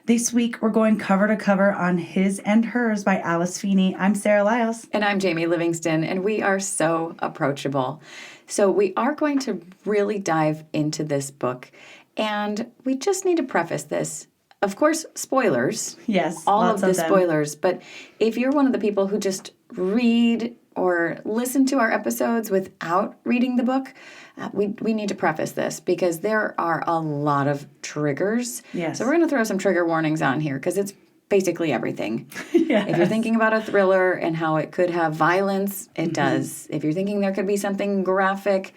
This week, we're going cover to cover on His and Hers by Alice Feeney. I'm Sarah Lyles. And I'm Jamie Livingston, and we are so approachable. So we are going to really dive into this book, and we just need to preface this. Of course, spoilers. Yes, all lots of the of them. spoilers. But if you're one of the people who just read or listen to our episodes without reading the book, we need to preface this because there are a lot of triggers. Yes. So we're going to throw some trigger warnings on here because it's basically everything. Yes. If you're thinking about a thriller and how it could have violence, it does. If you're thinking there could be something graphic,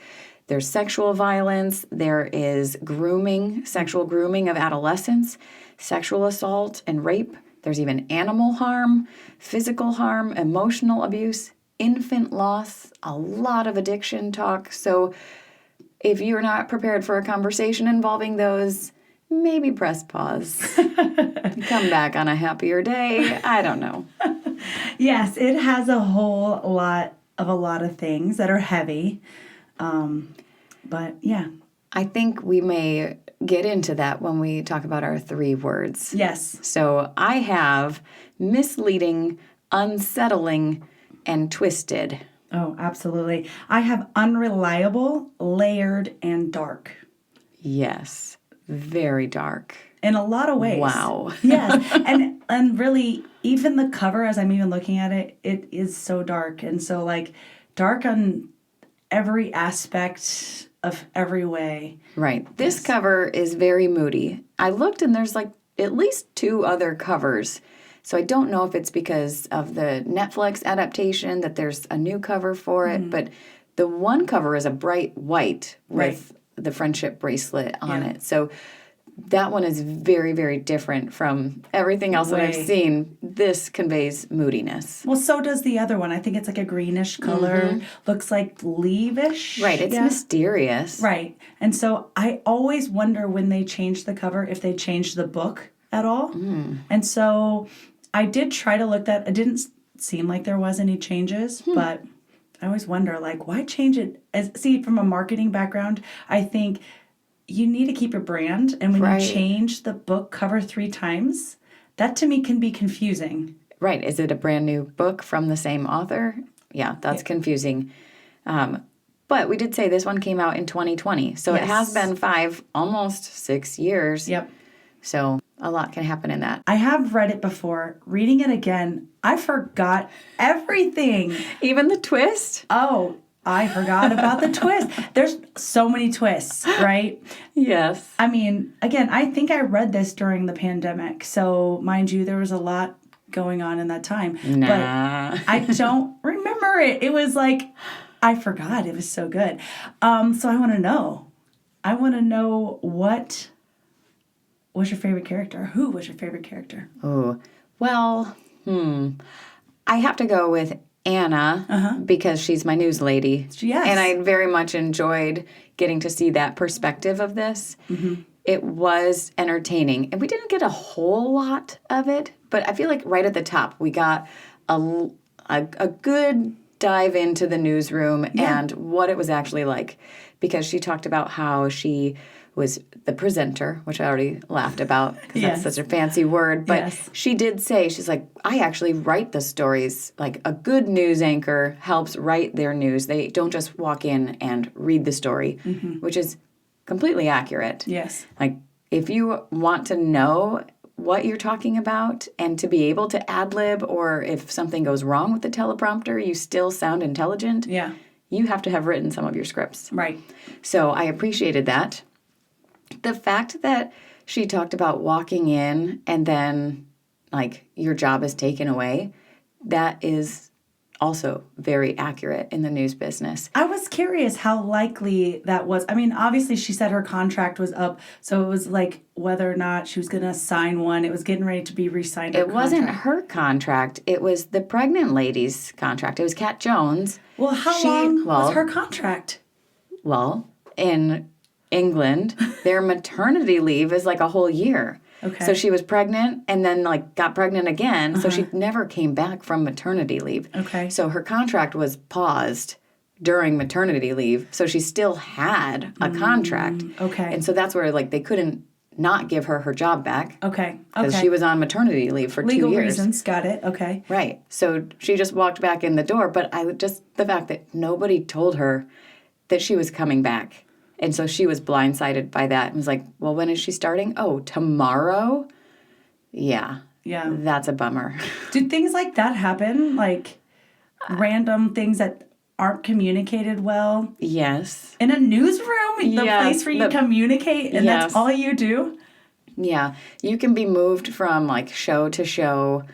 there's sexual violence, there is grooming, sexual grooming of adolescents, sexual assault and rape. There's even animal harm, physical harm, emotional abuse, infant loss, a lot of addiction talk. So if you're not prepared for a conversation involving those, maybe press pause. Come back on a happier day. I don't know. Yes, it has a whole lot of things that are heavy. But yeah. I think we may get into that when we talk about our 3 words. Yes. So I have misleading, unsettling, and twisted. Oh, absolutely. I have unreliable, layered, and dark. Yes. Very dark. In a lot of ways. Wow. Yes. And really, even the cover, as I'm even looking at it, it is so dark. And so, like, dark on every aspect of every way. Right. This cover is very moody. I looked and there's like at least 2 other covers. So I don't know if it's because of the Netflix adaptation that there's a new cover for it, but the one cover is a bright white with the friendship bracelet on it. So that one is very, very different from everything else that I've seen. This conveys moodiness. Well, so does the other one. I think it's like a greenish color. Looks like leavish. Right. It's mysterious. Right. And so I always wonder when they change the cover, if they changed the book at all. And so I did try to look that. It didn't seem like there was any changes, but I always wonder, like, why change it? See, from a marketing background, I think you need to keep your brand, and when you change the book cover 3 times, that to me can be confusing. Right. Is it a brand new book from the same author? Yeah, that's confusing. But we did say this one came out in 2020, so it has been 5, almost 6 years. Yep. So a lot can happen in that. I have read it before. Reading it again, I forgot everything. Even the twist? Oh, I forgot about the twist. There's so many twists, right? Yes. I mean, again, I think I read this during the pandemic. So, mind you, there was a lot going on in that time. Nah. But I don't remember it. It was like, I forgot. It was so good. So I want to know. I want to know what was your favorite character? Who was your favorite character? Oh, well, I have to go with Anna because she's my news lady. Yes. And I very much enjoyed getting to see that perspective of this. It was entertaining. And we didn't get a whole lot of it, but I feel like right at the top we got a good dive into the newsroom and what it was actually like. Because she talked about how she was the presenter, which I already laughed about because that's such a fancy word. But she did say, she's like, I actually write the stories. Like a good news anchor helps write their news. They don't just walk in and read the story, which is completely accurate. Yes. Like if you want to know what you're talking about and to be able to ad-lib, or if something goes wrong with the teleprompter, you still sound intelligent. Yeah. You have to have written some of your scripts. Right. So I appreciated that. The fact that she talked about walking in and then, like, your job is taken away, that is also very accurate in the news business. I was curious how likely that was. I mean, obviously she said her contract was up, so it was like whether or not she was going to sign one. It was getting ready to be re-signed. It wasn't her contract. It was the pregnant lady's contract. It was Kat Jones. Well, how long was her contract? Well, in England, their maternity leave is like a whole year. Okay. So she was pregnant and then like got pregnant again. So she never came back from maternity leave. Okay. So her contract was paused during maternity leave. So she still had a contract. Okay. And so that's where like they couldn't not give her job back. Okay. Because she was on maternity leave for 2 years. Legal reasons. Got it. Okay. Right. So she just walked back in the door. But the fact that nobody told her that she was coming back. And so she was blindsided by that and was like, well, when is she starting? Oh, tomorrow? Yeah. Yeah. That's a bummer. Do things like that happen? Like random things that aren't communicated well? Yes. In a newsroom? The place where you communicate and yes. that's all you do? Yeah. You can be moved from like show to show.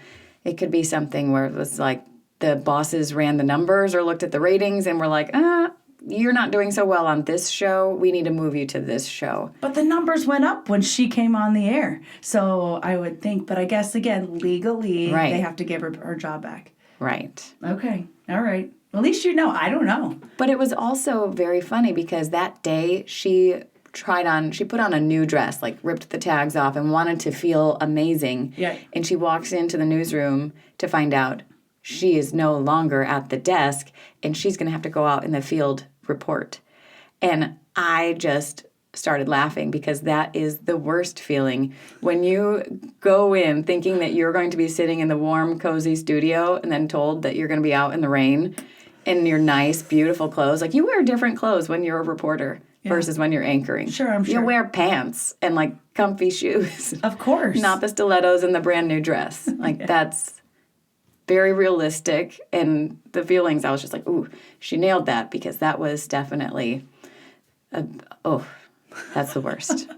It could be something where it was like the bosses ran the numbers or looked at the ratings and were like, you're not doing so well on this show. We need to move you to this show. But the numbers went up when she came on the air. So I would think, but I guess, again, legally, they have to give her job back. Right. Okay. All right. At least you know. I don't know. But it was also very funny because that day she put on a new dress, like ripped the tags off and wanted to feel amazing. Yeah. And she walks into the newsroom to find out she is no longer at the desk and she's going to have to go out in the field report. And I just started laughing because that is the worst feeling when you go in thinking that you're going to be sitting in the warm, cozy studio and then told that you're going to be out in the rain in your nice, beautiful clothes. Like, you wear different clothes when you're a reporter versus when you're anchoring. Sure, I'm sure. You wear pants and, like, comfy shoes. Of course. Not the stilettos and the brand new dress. Like, that's very realistic. And the feelings, I was just like, ooh, she nailed that because that was definitely, that's the worst.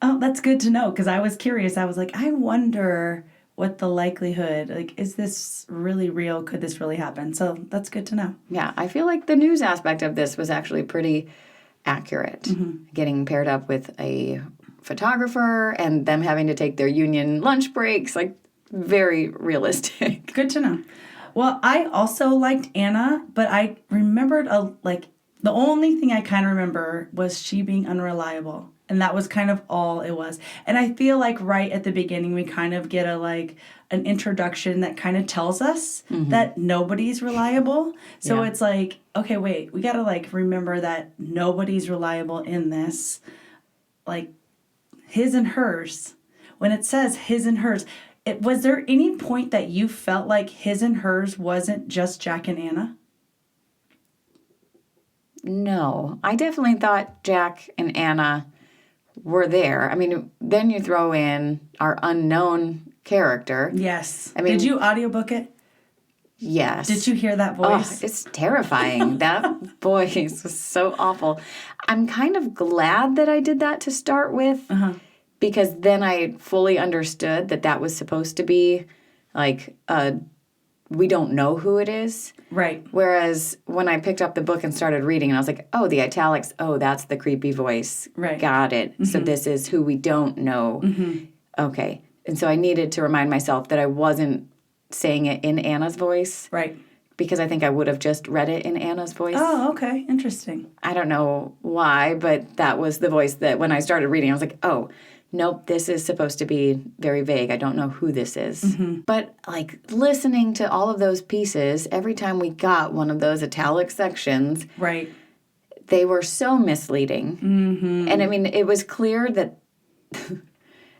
Oh, that's good to know because I was curious. I was like, I wonder what the likelihood, like, is this really real? Could this really happen? So that's good to know. Yeah, I feel like the news aspect of this was actually pretty accurate. Mm-hmm. Getting paired up with a photographer and them having to take their union lunch breaks, like, very realistic. Good to know. Well, I also liked Anna, but I remembered, the only thing I kind of remember was she being unreliable. And that was kind of all it was. And I feel like right at the beginning, we kind of get an introduction that kind of tells us that nobody's reliable. So it's like, okay, wait, we got to remember that nobody's reliable in this. Like his and hers. When it says his and hers, was there any point that you felt like his and hers wasn't just Jack and Anna? No, I definitely thought Jack and Anna were there. I mean, then you throw in our unknown character. Yes. I mean, did you audiobook it? Yes. Did you hear that voice? Oh, it's terrifying. That voice was so awful. I'm kind of glad that I did that to start with because then I fully understood that was supposed to be like we don't know who it is. Right. Whereas when I picked up the book and started reading, and I was like, oh, the italics, oh, that's the creepy voice. Right. Got it. Mm-hmm. So this is who we don't know. Mm-hmm. Okay. And so I needed to remind myself that I wasn't saying it in Anna's voice. Right. Because I think I would have just read it in Anna's voice. Oh, okay. Interesting. I don't know why, but that was the voice that when I started reading, I was like, oh, nope, this is supposed to be very vague. I don't know who this is. Mm-hmm. But, listening to all of those pieces, every time we got one of those italic sections, right, they were so misleading. Mm-hmm. And, I mean, it was clear that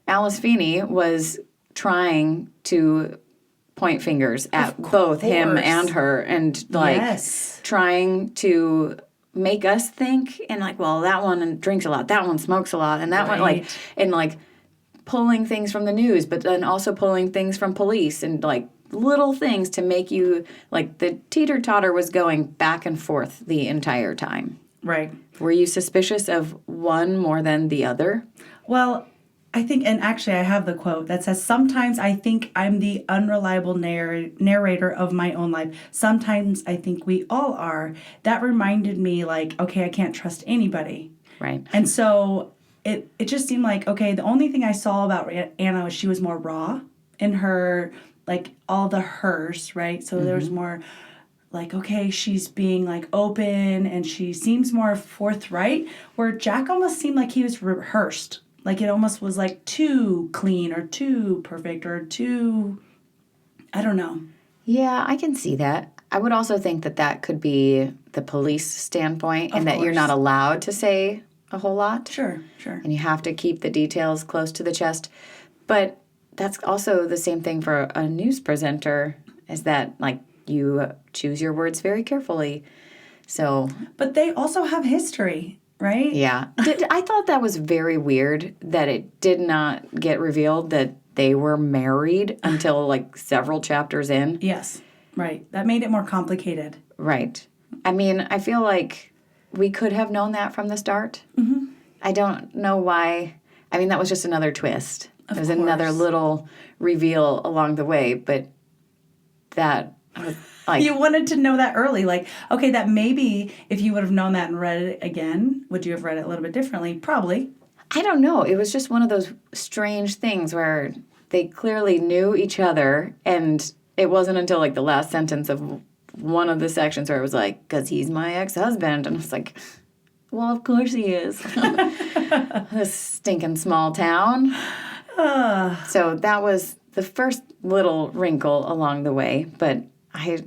Alice Feeney was trying to point fingers at both him and her and, trying to make us think and well, that one drinks a lot, that one smokes a lot, and that one and pulling things from the news, but then also pulling things from police and little things to make you the teeter-totter was going back and forth the entire time. Right. Were you suspicious of one more than the other? Well, I think, and actually I have the quote that says, sometimes I think I'm the unreliable narrator of my own life. Sometimes I think we all are. That reminded me okay, I can't trust anybody. Right. And so it just seemed okay, the only thing I saw about Anna was she was more raw in her, all the hers, right? So there was more okay, she's being open and she seems more forthright, where Jack almost seemed like he was rehearsed. It almost was too clean or too perfect or too, I don't know. Yeah, I can see that. I would also think that could be the police standpoint and that you're not allowed to say a whole lot. Sure. And you have to keep the details close to the chest. But that's also the same thing for a news presenter, is that, like, you choose your words very carefully. So. But they also have history, right? Yeah. I thought that was very weird that it did not get revealed that they were married until, like, several chapters in. Yes. Right. That made it more complicated. Right. I mean, I feel like we could have known that from the start. Mm-hmm. I don't know why. I mean, that was just another twist. It was another little reveal along the way, but that was like... You wanted to know that early. Like, okay, that maybe if you would have known that and read it again, would you have read it a little bit differently? Probably. I don't know. It was just one of those strange things where they clearly knew each other, and it wasn't until, like, the last sentence of one of the sections where it was like, because he's my ex-husband. And I was like, well, of course he is. This stinking small town. So that was the first little wrinkle along the way. But I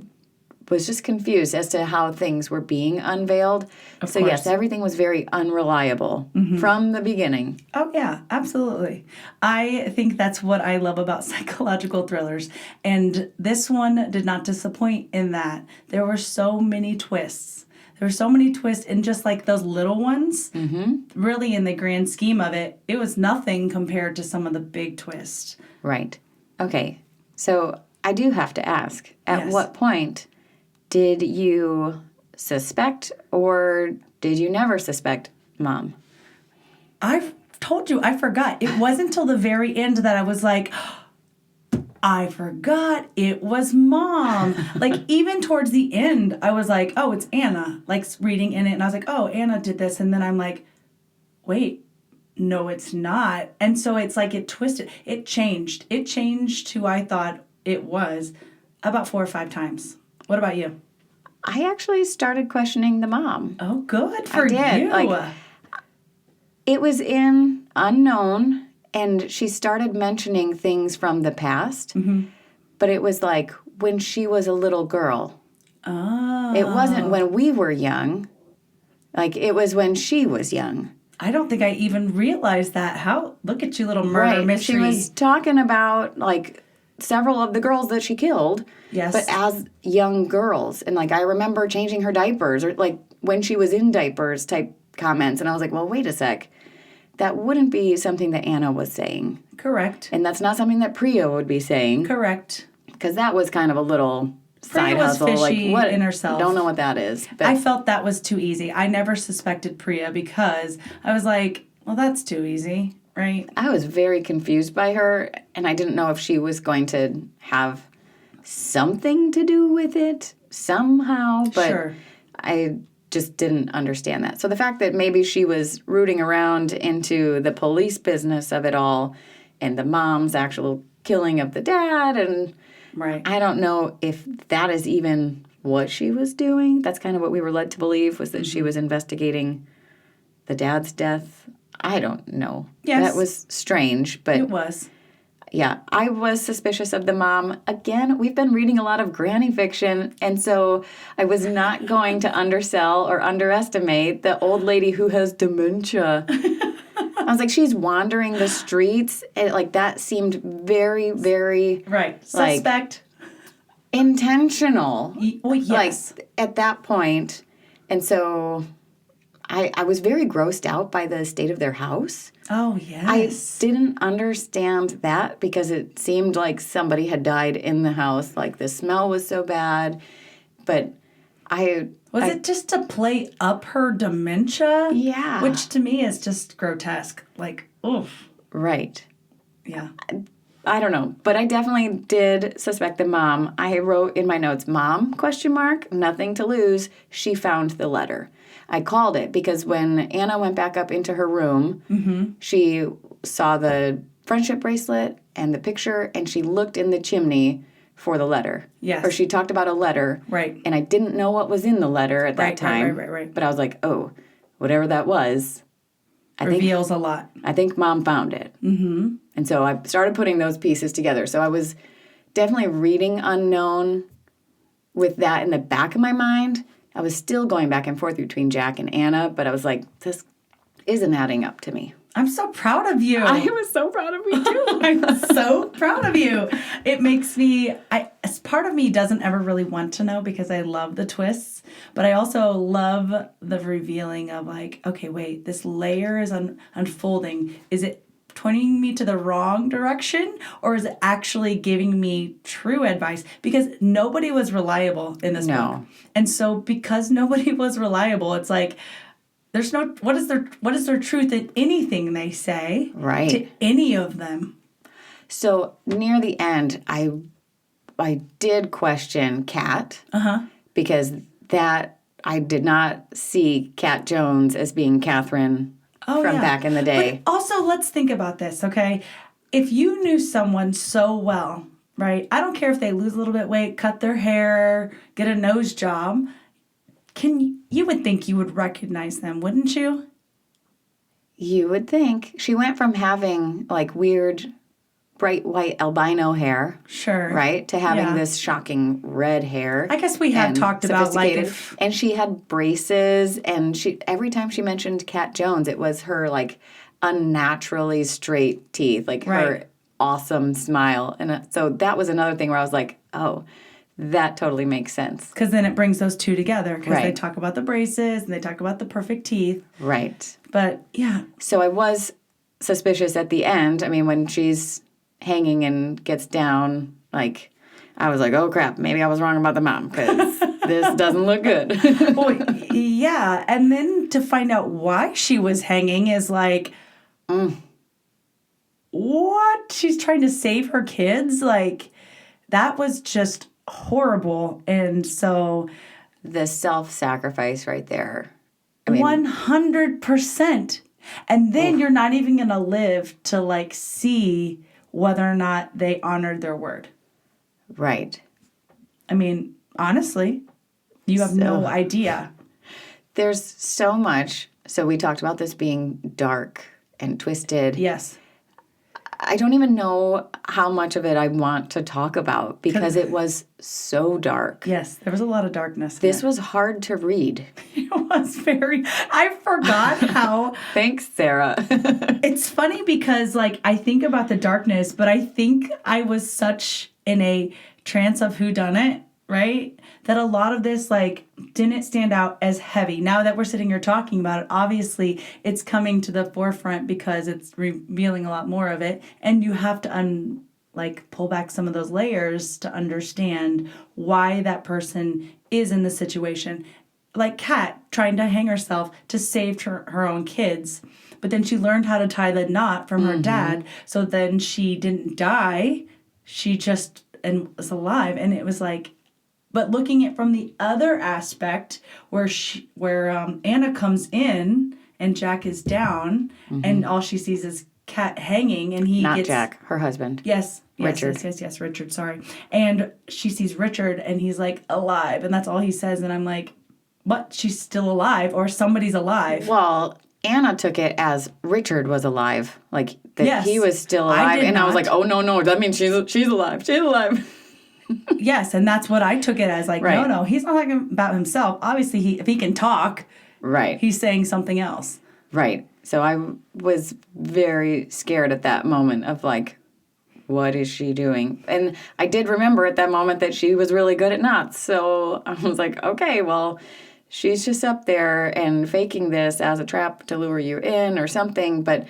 was just confused as to how things were being unveiled. Of so, course. yes, everything was very unreliable from the beginning. Oh, yeah, absolutely. I think that's what I love about psychological thrillers. And this one did not disappoint in that. There were so many twists. There were so many twists in just like those little ones. Mm-hmm. Really, in the grand scheme of it, it was nothing compared to some of the big twists. Right. Okay. So I do have to ask, at Yes. what point did you suspect, or did you never suspect Mom? I told you, I forgot. It wasn't until the very end that I was like, I forgot it was Mom. Like, even towards the end, I was like, oh, it's Anna. Like, reading in it, and I was like, oh, Anna did this. And then I'm like, wait, no, it's not. And so it's like it twisted. It changed. It changed who I thought it was about 4 or 5 times. What about you? I actually started questioning the mom. Oh, good for did. you. Like, it was in unknown, and she started mentioning things from the past, but it was like when she was a little girl. Oh. It wasn't when we were young. Like, it was when she was young. I don't think I even realized that. How? Look at you, little murder mystery. She was talking about, like, several of the girls that she killed. Yes. But as young girls. And, like, I remember changing her diapers, or, like, when she was in diapers type comments. And I was like, well, wait a sec. That wouldn't be something that Anna was saying. Correct. And that's not something that Priya would be saying. Correct. Because that was kind of a little Priya side was hustle. fishy like, what? in herself. Don't know what that is. But I felt that was too easy. I never suspected Priya because I was like, well, that's too easy, right? I was very confused by her, and I didn't know if she was going to have something to do with it somehow, but Sure. I just didn't understand that. So the fact that maybe she was rooting around into the police business of it all and the mom's actual killing of the dad, and Right. I don't know if that is even what she was doing. That's kind of what we were led to believe, was that she was investigating the dad's death. I don't know. Yes. That was strange, but It was. yeah, I was suspicious of the mom. Again, we've been reading a lot of granny fiction, and so I was not going to undersell or underestimate the old lady who has dementia. I was like, she's wandering the streets. And, like, that seemed very, very... Right. Like, Suspect. intentional. Well, yes. Like, at that point. And so I was very grossed out by the state of their house. Oh, yes. I didn't understand that because it seemed like somebody had died in the house. Like, the smell was so bad. But Was it just to play up her dementia? Yeah. Which to me is just grotesque. Like, oof. Right. Yeah. I don't know. But I definitely did suspect the mom. I wrote in my notes, Mom, ? Nothing to lose. She found the letter. I called it because when Anna went back up into her room, she saw the friendship bracelet and the picture, and she looked in the chimney for the letter. Yes. Or she talked about a letter. Right. And I didn't know what was in the letter at that time. Right. But I was like, oh, whatever that was, Reveals a lot. I think Mom found it. Mm-hmm. And so I started putting those pieces together. So I was definitely reading unknown with that in the back of my mind. I was still going back and forth between Jack and Anna, but I was like, this isn't adding up to me. I'm so proud of you. I was so proud of me too. I'm so proud of you. It makes me, part of me doesn't ever really want to know because I love the twists, but I also love the revealing of like, okay, wait, this layer is unfolding. Is it pointing me to the wrong direction, or is it actually giving me true advice? Because nobody was reliable in this book. And so because nobody was reliable, it's like, there's no, what is their truth in anything they say to any of them? So near the end, I did question Kat because that I did not see Kat Jones as being Catherine back in the day. But also, let's think about this, okay? If you knew someone so well, right? I don't care if they lose a little bit of weight, cut their hair, get a nose job. You would think you would recognize them, wouldn't you? You would think. She went from having like weird bright white albino hair. Sure. Right? To having this shocking red hair. I guess we have talked about like and she had braces, and every time she mentioned Kat Jones, it was her like unnaturally straight teeth, like her awesome smile. And so that was another thing where I was like, oh, that totally makes sense. Because then it brings those two together. Because they talk about the braces and they talk about the perfect teeth. Right. But, yeah. So I was suspicious at the end. I mean, when she's hanging and gets down, like, I was like, oh, crap, maybe I was wrong about the mom. Because this doesn't look good. Well, yeah. And then to find out why she was hanging is like, what? She's trying to save her kids? Like, that was just horrible. And so the self-sacrifice right there. I mean, 100%. And then you're not even going to live to like see whether or not they honored their word. Right. I mean, honestly, you have no idea. There's so much. So we talked about this being dark and twisted. Yes. I don't even know how much of it I want to talk about because it was so dark. Yes, there was a lot of darkness. This was hard to read. It was very... I forgot how... Thanks, Sarah. It's funny because, like, I think about the darkness, but I think I was such in a trance of whodunit, right? That a lot of this, like, didn't stand out as heavy. Now that we're sitting here talking about it, obviously it's coming to the forefront because it's revealing a lot more of it. And you have to, pull back some of those layers to understand why that person is in the situation. Like Kat trying to hang herself to save her own kids. But then she learned how to tie the knot from her dad. So then she didn't die. She just was alive. And it was like... But looking at from the other aspect, where Anna comes in and Jack is down, and all she sees is Kat hanging, and he not Jack, her husband. Yes, Richard. Yes, Richard. Sorry, and she sees Richard, and he's like alive, and that's all he says, and I'm like, what? She's still alive, or somebody's alive? Well, Anna took it as Richard was alive, like that he was still alive, I was like, oh no, that means she's alive. She's alive. Yes, and that's what I took it as. Like, no, he's not talking about himself. Obviously, if he can talk, he's saying something else. Right. So I was very scared at that moment of like, what is she doing? And I did remember at that moment that she was really good at knots. So I was like, okay, well, she's just up there and faking this as a trap to lure you in or something. But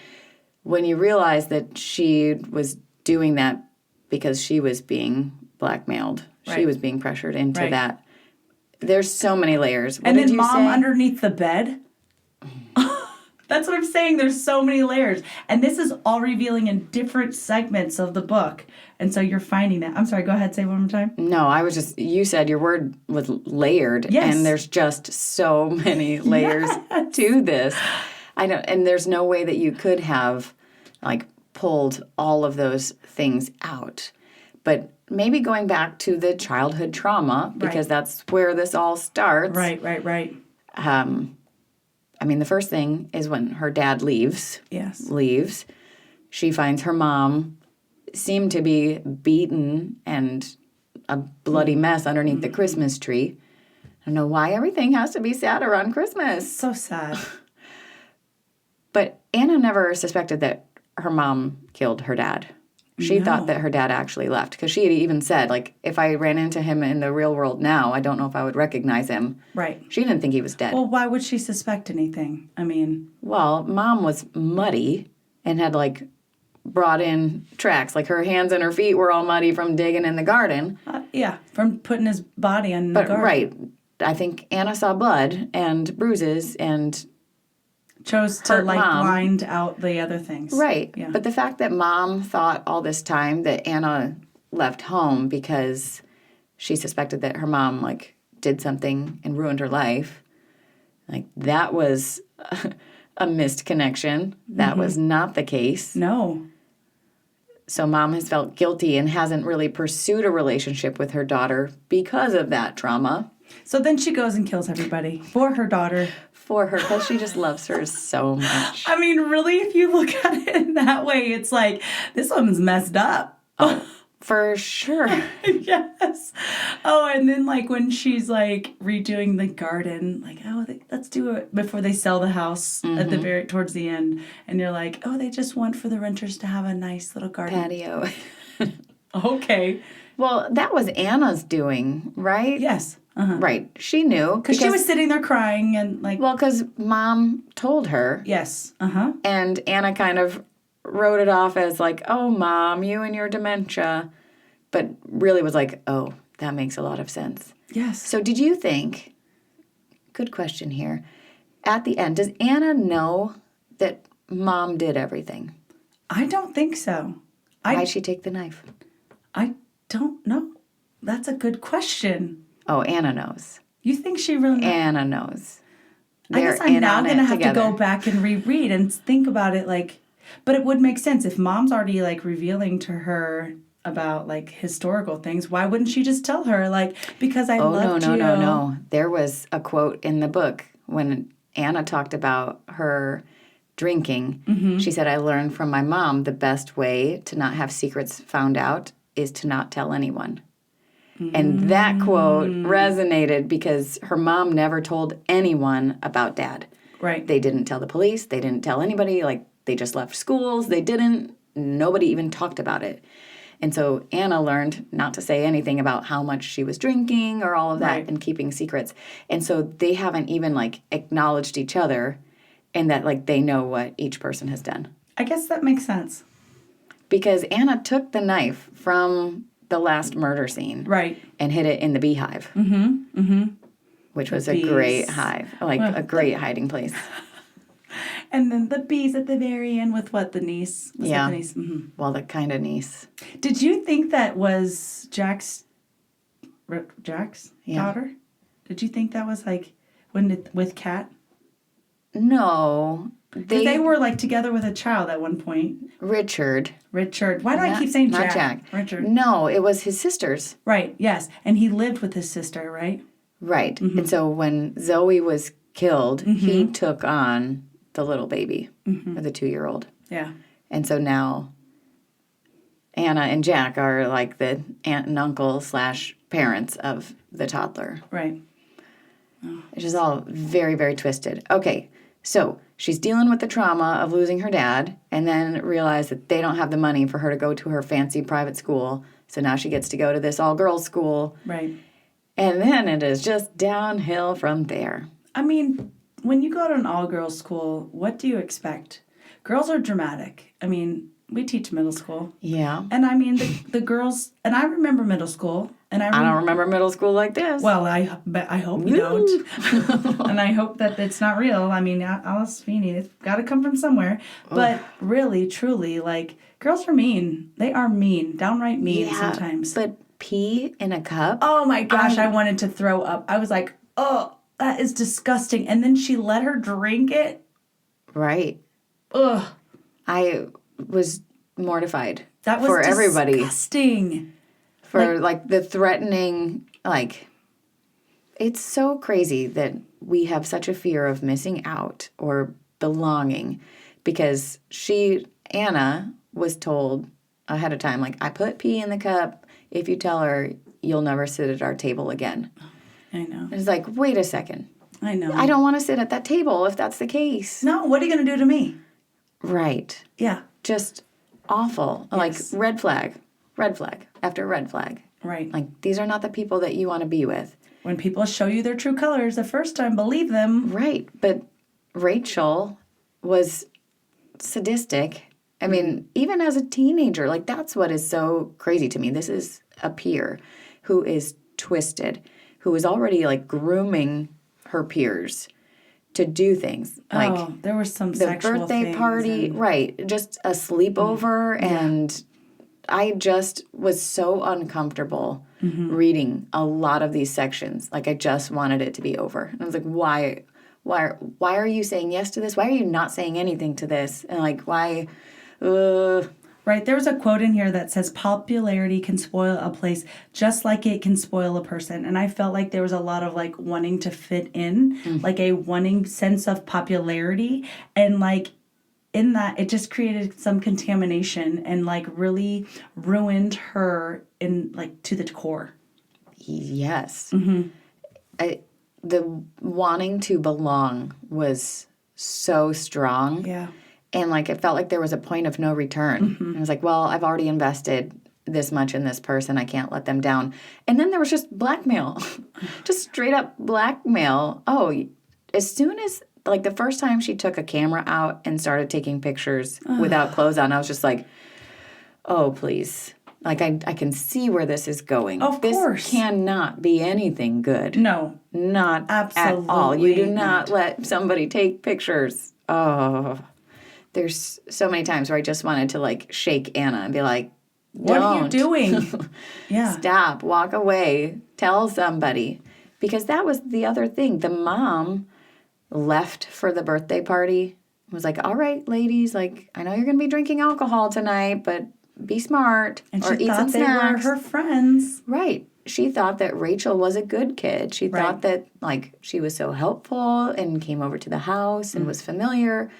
when you realize that she was doing that because she was being blackmailed. She was being pressured into that. There's so many layers. What and then did you mom say? Underneath the bed. That's what I'm saying. There's so many layers. And this is all revealing in different segments of the book. And so you're finding that. I'm sorry, go ahead, say it one more time. No, I was just, you said your word was layered. Yes. And there's just so many layers to this. I know, and there's no way that you could have like pulled all of those things out. But maybe going back to the childhood trauma, because that's where this all starts. Right. I mean, the first thing is when her dad leaves. Yes. Leaves. She finds her mom seemed to be beaten and a bloody mess underneath the Christmas tree. I don't know why everything has to be sad around Christmas. So sad. But Anna never suspected that her mom killed her dad. She thought that her dad actually left because she had even said, like, if I ran into him in the real world now, I don't know if I would recognize him. Right. She didn't think he was dead. Well, why would she suspect anything? I mean... Well, Mom was muddy and had, like, brought in tracks. Like, her hands and her feet were all muddy from digging in the garden. Yeah, from putting his body in the garden. Right. I think Anna saw blood and bruises and... chose to, like, Mom. blind out the other things. Right. Yeah. But the fact that Mom thought all this time that Anna left home because she suspected that her mom, like, did something and ruined her life, like, that was a missed connection. That was not the case. No. So Mom has felt guilty and hasn't really pursued a relationship with her daughter because of that trauma. So then she goes and kills everybody for her daughter. For her, because she just loves her so much. I mean, really, if you look at it in that way, it's like, this woman's messed up. Oh, for sure. Yes. Oh, and then, like, when she's, like, redoing the garden, like, oh, let's do it before they sell the house at the towards the end. And you're like, oh, they just want for the renters to have a nice little garden. Patio. Okay. Well, that was Anna's doing, right? Yes. Right. She knew. Because she was sitting there crying and, like... Well, because Mom told her. Yes. And Anna kind of wrote it off as like, oh, Mom, you and your dementia. But really was like, oh, that makes a lot of sense. Yes. So did you think, good question here, at the end, does Anna know that Mom did everything? I don't think so. Why'd she take the knife? I don't know. That's a good question. Oh, Anna knows. You think she really knows? Anna knows. I guess I'm now going to have to go back and reread and think about it, like... But it would make sense if Mom's already, like, revealing to her about, like, historical things. Why wouldn't she just tell her, like, because I loved you? No. There was a quote in the book when Anna talked about her drinking. She said, I learned from my mom the best way to not have secrets found out is to not tell anyone. And that quote resonated because her mom never told anyone about Dad. Right. They didn't tell the police. They didn't tell anybody. Like, they just left schools. They didn't. Nobody even talked about it. And so Anna learned not to say anything about how much she was drinking or all of that and keeping secrets. And so they haven't even, like, acknowledged each other and that, like, they know what each person has done. I guess that makes sense. Because Anna took the knife from the last murder scene. Right. And hid it in the beehive. Which was a great hive. Like, a great hiding place. And then the bees at the very end with what, the niece? Was yeah. The niece? Well, the kind of niece. Did you think that was Jack's daughter? Did you think that was, like, with Kat? No. They were, like, together with a child at one point. Richard. Why do I keep saying Jack? Not Jack. Richard. No, it was his sister's. Right, yes. And he lived with his sister, right? Right. And so when Zoe was killed, he took on the little baby, or the 2-year-old. Yeah. And so now Anna and Jack are like the aunt and uncle / parents of the toddler. Right. Which is all very, very twisted. Okay, so she's dealing with the trauma of losing her dad and then realized that they don't have the money for her to go to her fancy private school. So now she gets to go to this all-girls school. Right. And then it is just downhill from there. I mean, when you go to an all-girls school, what do you expect? Girls are dramatic. I mean, we teach middle school. Yeah. And I mean, the girls, and I remember middle school. And I don't remember middle school like this. Well, I hope you don't. And I hope that it's not real. I mean, Alice Feeney, it's got to come from somewhere. But really, truly, like, girls are mean. They are mean, downright mean sometimes. But pee in a cup? Oh my gosh, I wanted to throw up. I was like, oh, that is disgusting. And then she let her drink it. Right. Ugh. I was mortified. That was for everybody. Disgusting. For, like, the threatening, like, it's so crazy that we have such a fear of missing out or belonging because Anna was told ahead of time, like, I put pee in the cup. If you tell her, you'll never sit at our table again. I know. It's like, wait a second. I know. I don't want to sit at that table if that's the case. No, what are you going to do to me? Right. Yeah. Just awful. Yes. Like red flag after red flag. Right. Like, these are not the people that you want to be with. When people show you their true colors the first time, believe them. Right. But Rachel was sadistic. I mean, even as a teenager, like, that's what is so crazy to me. This is a peer who is twisted, who is already, like, grooming her peers to do things. Like, there were some the sexual birthday things party, and- right, just a sleepover, and I just was so uncomfortable reading a lot of these sections. Like, I just wanted it to be over. And I was like, why are you saying yes to this? Why are you not saying anything to this? And, like, why... Right, there's a quote in here that says, popularity can spoil a place just like it can spoil a person. And I felt like there was a lot of, like, wanting to fit in, like a wanting sense of popularity. And, like, in that, it just created some contamination and, like, really ruined her in, like, to the core. Yes. The wanting to belong was so strong. Yeah. And, like, it felt like there was a point of no return. And I was like, well, I've already invested this much in this person. I can't let them down. And then there was just blackmail. Just straight up blackmail. Oh, as soon as, like, the first time she took a camera out and started taking pictures without clothes on, I was just like, oh, please. Like, I can see where this is going. Of course. This cannot be anything good. No. Not Absolutely at all. You do not. not let somebody take pictures. Oh. There's so many times where I just wanted to, like, shake Anna and be like, What are you doing? Yeah. Stop, walk away, tell somebody. Because that was the other thing. The mom left for the birthday party, was like, all right, ladies, like, I know you're going to be drinking alcohol tonight, but be smart And or she eat some thought they were snacks. her friends. Right. She thought that Rachel was a good kid. She Right. thought that, like, she was so helpful and came over to the house and was familiar.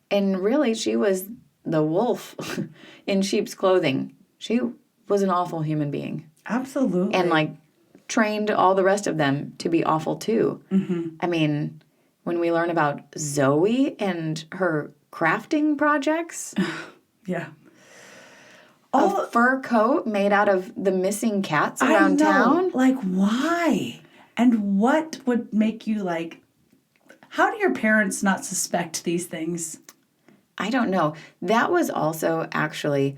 And really, she was the wolf in sheep's clothing. She was an awful human being. Absolutely. And, like, trained all the rest of them to be awful, too. I mean, when we learn about Zoe and her crafting projects, yeah. a fur coat made out of the missing cats around town. Like, why? And what would make you, like, how do your parents not suspect these things? I don't know. That was also actually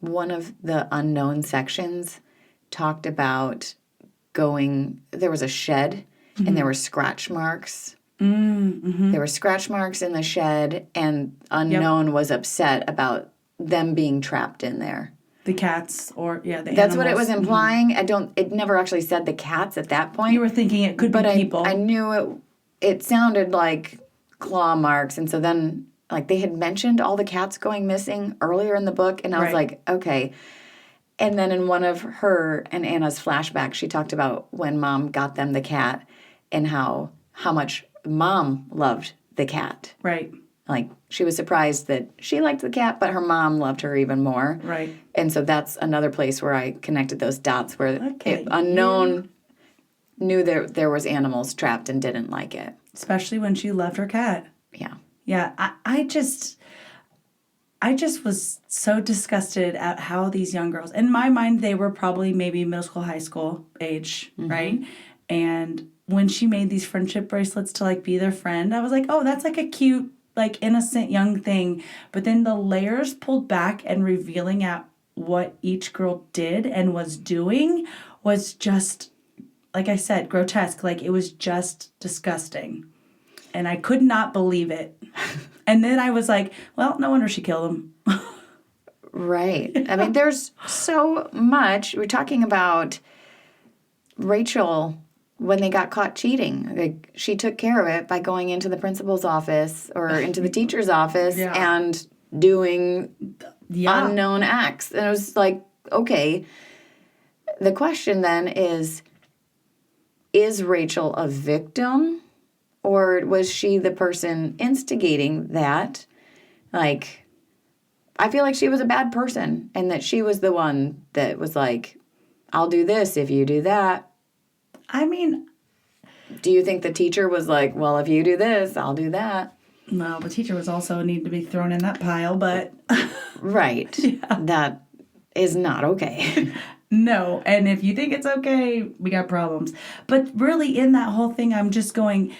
one of the unknown sections talked about there was a shed and there were scratch marks. There were scratch marks in the shed, and unknown was upset about them being trapped in there. The cats or, the That's what it animals. was implying. It never actually said the cats at that point. You were thinking it could be people. I knew it sounded like claw marks, and so then, like, they had mentioned all the cats going missing earlier in the book, and I was like, okay. And then in one of her and Anna's flashbacks, she talked about when Mom got them the cat and how much Mom loved the cat. Right. Like, she was surprised that she liked the cat, but her mom loved her even more. Right. And so that's another place where I connected those dots, where unknown knew there was animals trapped and didn't like it. Especially when she loved her cat. Yeah. Yeah, I just was so disgusted at how these young girls, in my mind, they were probably maybe middle school, high school age, right? And when she made these friendship bracelets to, like, be their friend, I was like, oh, that's, like, a cute, like, innocent young thing. But then the layers pulled back and revealing at what each girl did and was doing was just, like I said, grotesque. Like, it was just disgusting. And I could not believe it. And then I was like, well, no wonder she killed him. Right. I mean, there's so much. We're talking about Rachel when they got caught cheating. Like, she took care of it by going into the principal's office or into the teacher's office and doing unknown acts. And it was like, okay. The question then is Rachel a victim? Or was she the person instigating that? Like, I feel like she was a bad person and that she was the one that was like, I'll do this if you do that. I mean, Do you think the teacher was like, well, if you do this, I'll do that? No, the teacher was also need to be thrown in that pile, but... Right. Yeah. That is not okay. No, and if you think it's okay, we got problems. But really, in that whole thing, I'm just going...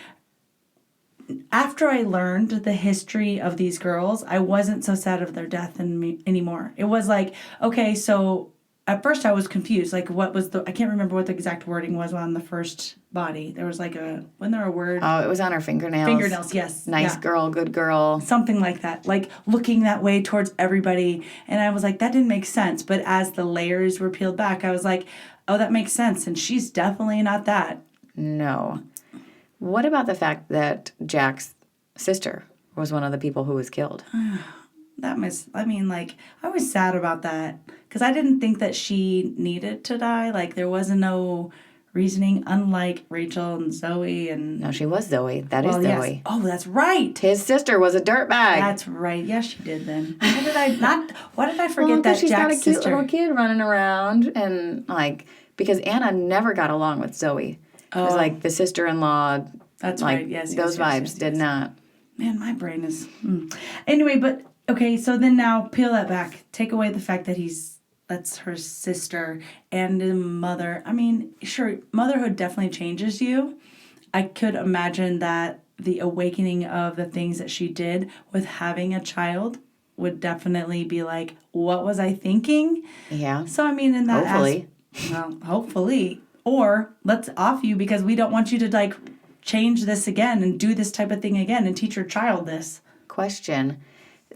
After I learned the history of these girls, I wasn't so sad of their death anymore. It was like, okay, so... At first, I was confused. Like, what was I can't remember what the exact wording was on the first body. There was like wasn't there a word? Oh, it was on her fingernails. Fingernails, yes. Nice girl, good girl. Something like that. Like, looking that way towards everybody. And I was like, that didn't make sense. But as the layers were peeled back, I was like, oh, that makes sense. And she's definitely not that. No. What about the fact that Jack's sister was one of the people who was killed? I was sad about that. Because I didn't think that she needed to die. Like, there wasn't no reasoning, unlike Rachel and Zoe. And no, she was Zoe. That is Zoe. Yes. Oh, that's right. His sister was a dirtbag. That's right. Yes, she did then. Why did I forget that she's Jack's got a cute sister? little kid running around. And, because Anna never got along with Zoe. It was like the sister-in-law. That's right. Yes, those vibes did not. Man, my brain is... Anyway, but... Okay, so then now peel that back. Take away the fact that that's her sister and a mother. I mean, sure, motherhood definitely changes you. I could imagine that the awakening of the things that she did with having a child would definitely be like, what was I thinking? Yeah. So, I mean, in that... Hopefully. Hopefully. Or let's off you because we don't want you to, change this again and do this type of thing again and teach your child this. Question.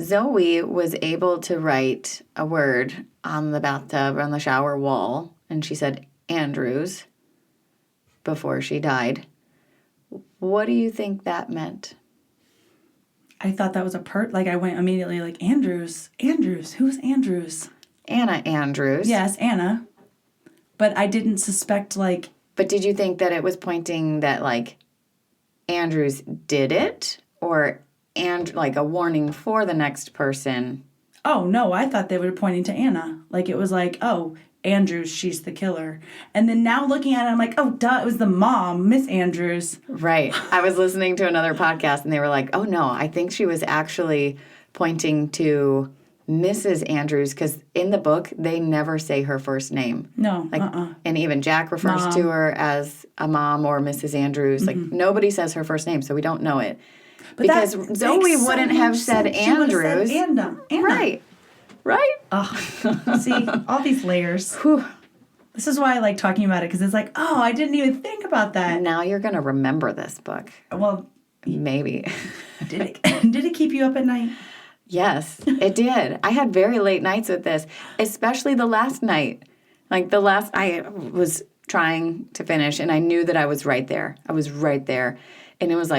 Zoe was able to write a word on the bathtub, on the shower wall, and she said Andrews before she died. What do you think that meant? I thought that was I went immediately Andrews. Who's Andrews? Anna Andrews. Yes, Anna. But I didn't suspect But did you think that it was pointing that Andrews did it? Or a warning for the next person? Oh, no, I thought they were pointing to Anna. It was oh, Andrews, she's the killer. And then now looking at it, I'm like, oh, duh, it was the mom, Miss Andrews. Right. I was listening to another podcast, and they were like, oh, no, I think she was actually pointing to Mrs. Andrews, because in the book, they never say her first name. No, And even Jack refers to her as a mom or Mrs. Andrews. Mm-hmm. Nobody says her first name, so we don't know it. But because Zoe wouldn't have said Andrews. She would have said Anna. Right? Oh, see, all these layers. Whew. This is why I like talking about it, because it's oh, I didn't even think about that. Now you're going to remember this book. Well, maybe. Did it keep you up at night? Yes, it did. I had very late nights with this, especially the last night. I was trying to finish, and I knew that I was right there. And it was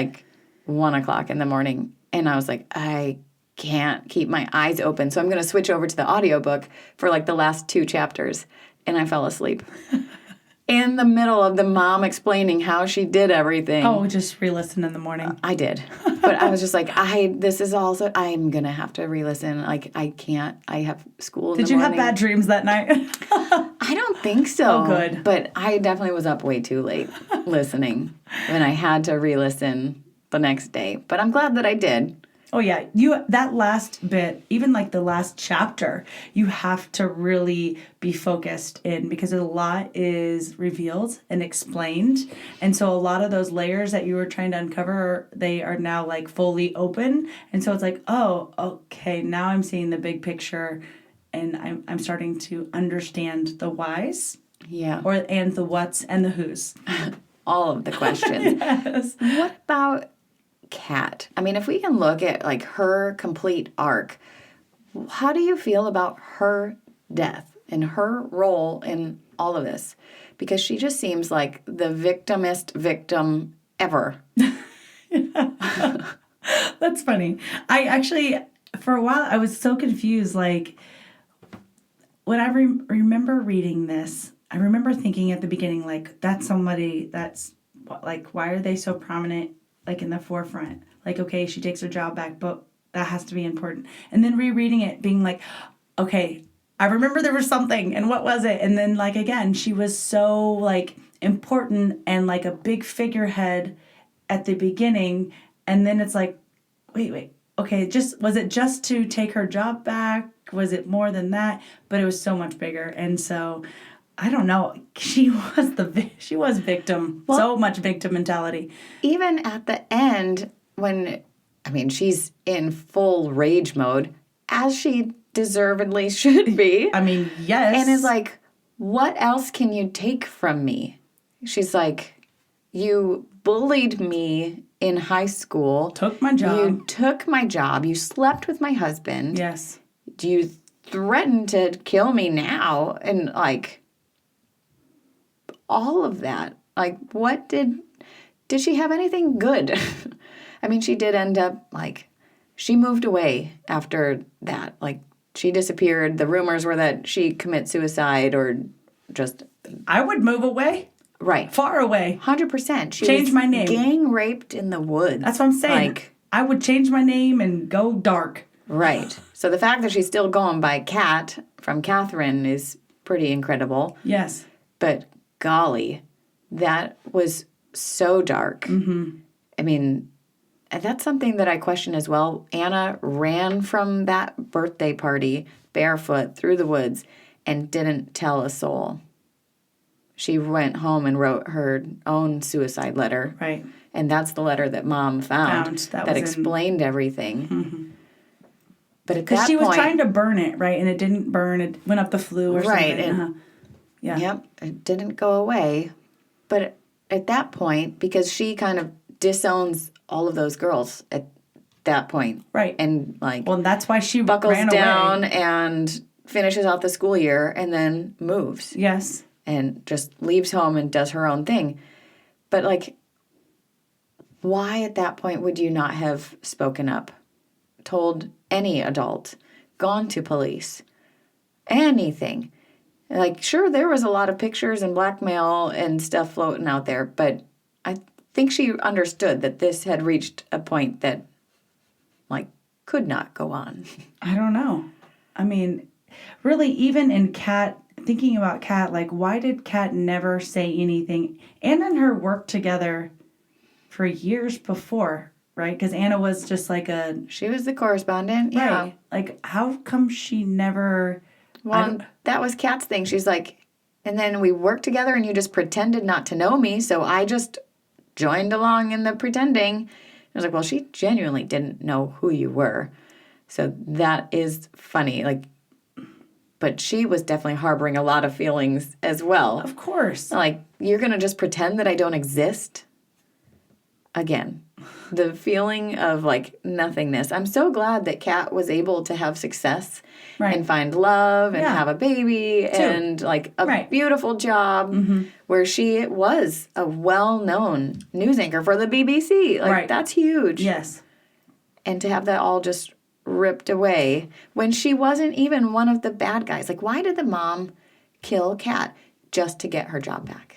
1 o'clock in the morning, and I was I can't keep my eyes open, so I'm going to switch over to the audiobook for the last 2 chapters, and I fell asleep. In the middle of the mom explaining how she did everything. Oh, just re-listen in the morning. I did. But I was just I'm going to have to re-listen. I can't. I have school in the morning. Did you have bad dreams that night? I don't think so. Oh, good. But I definitely was up way too late listening, and I had to re-listen the next day. But I'm glad that I did. Oh, yeah. That last bit, even the last chapter, you have to really be focused in because a lot is revealed and explained. And so a lot of those layers that you were trying to uncover, they are now fully open. And so it's oh, okay, now I'm seeing the big picture and I'm starting to understand the whys. Yeah. And the whats and the whos. All of the questions. Yes. What about Kat? I mean, if we can look at her complete arc, how do you feel about her death and her role in all of this? Because she just seems like the victimest victim ever. That's funny. I actually, for a while, I was so confused. When I remember reading this, I remember thinking at the beginning, that's somebody that's, why are they so prominent in the forefront? Okay, she takes her job back, but that has to be important. And then rereading it, being okay, I remember there was something, and what was it? And then, again, she was so, important and like a big figurehead at the beginning, and then it's like, wait, okay, was it just to take her job back? Was it more than that? But it was so much bigger, and so I don't know. She was victim. Well, so much victim mentality. Even at the end, she's in full rage mode, as she deservedly should be. I mean, yes. And is like, what else can you take from me? She's like, you bullied me in high school. Took my job. You took my job. You slept with my husband. Yes. Do you threaten to kill me now? And like, all of that. Like, what did she have anything good? I mean, she did end up, like, she moved away after that. Like, she disappeared. The rumors were that she commit suicide or just... I would move away. Right. Far away. 100%. She change was my name. Gang raped in the woods. That's what I'm saying. Like, I would change my name and go dark. Right. So the fact that she's still going by Kat from Catherine is pretty incredible. Yes. But golly, that was so dark. Mm-hmm. I mean, that's something that I question as well. Anna ran from that birthday party barefoot through the woods and didn't tell a soul. She went home and wrote her own suicide letter. Right. And that's the letter that Mom found that explained everything. Mm-hmm. But at that point... Because she was trying to burn it, right? And it didn't burn. It went up the flue or something. And, yeah. Yep. It didn't go away. But at that point, because she kind of disowns all of those girls at that point. Right. And like... Well, that's why she buckles ran down away. And finishes out the school year and then moves. Yes. And just leaves home and does her own thing. But, like, why at that point would you not have spoken up? Told any adult? Gone to police? Anything? Like, sure, there was a lot of pictures and blackmail and stuff floating out there, but I think she understood that this had reached a point that, like, could not go on. I don't know. I mean, really, even in thinking about Kat, like, why did Kat never say anything? Anna and her worked together for years before, right? Because Anna was just like she was the correspondent, yeah. Right. Like, how come she never... Well, that was Kat's thing. She's like, and then we worked together and you just pretended not to know me, so I just joined along in the pretending. I was like, well, she genuinely didn't know who you were. So that is funny. Like, but she was definitely harboring a lot of feelings as well. Of course. Like, you're going to just pretend that I don't exist? Again, the feeling of, like, nothingness. I'm so glad that Kat was able to have success and find love and have a baby and, like, a beautiful job where she was a well-known news anchor for the BBC. Like, that's huge. Yes. And to have that all just ripped away when she wasn't even one of the bad guys. Like, why did the mom kill Kat? Just to get her job back.